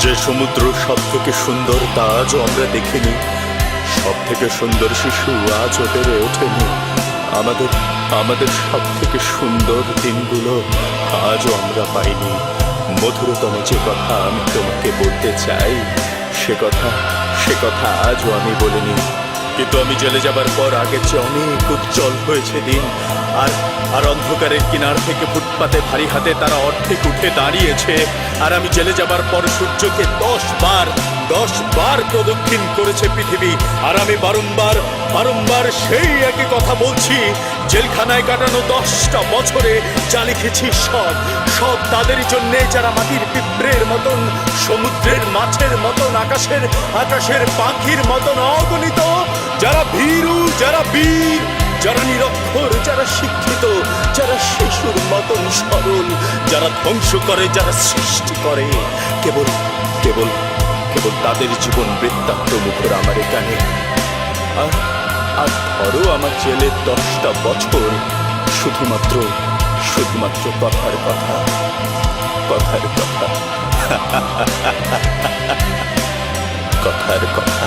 যে সমুদ্র সব থেকে সুন্দর তা আজও আমরা দেখিনি, সব থেকে সুন্দর শিশু আজও বেড়ে ওঠেনি। আমাদের আমাদের সব থেকে সুন্দর দিনগুলো আজও আমরা পাইনি। মধুরতম যে কথা আমি তোমাকে বলতে চাই, সে কথা আজও আমি বলিনি। কিন্তু আমি জেলে যাবার পর আগের চেয়ে অনেক উজ্জ্বল হয়েছে দিন। আর আর অন্ধকারের কিনার থেকে ফুটপাতে ভারী হাতে তারা অর্ধেক উঠে দাঁড়িয়েছে। আর আমি জেলে যাবার পর সূর্যকে 10 বার প্রদক্ষিণ করেছে পৃথিবী। আর আমি বারংবার সেই একই কথা বলছি। জেলখানায় কাটানো 10টা বছরে যা লিখেছি সব তাদেরই জন্যে, যারা মাটির পিঁপড়ের মতন, সমুদ্রের মাছের মতন, আকাশের পাখির মতন অগণিত, যারা ভীরু, যারা বীর, যারা নিরক্ষর, যারা শিক্ষিত, যারা শিশুর মতন সরল, যারা ধ্বংস করে, যারা সৃষ্টি করে। কেবল কেবল কেবল তাদের জীবন বৃত্তান্ত মুখর আমার এখানে। আর ধরো আমার জেলের 10টা বছর শুধুমাত্র কথার কথা। কথার কথা।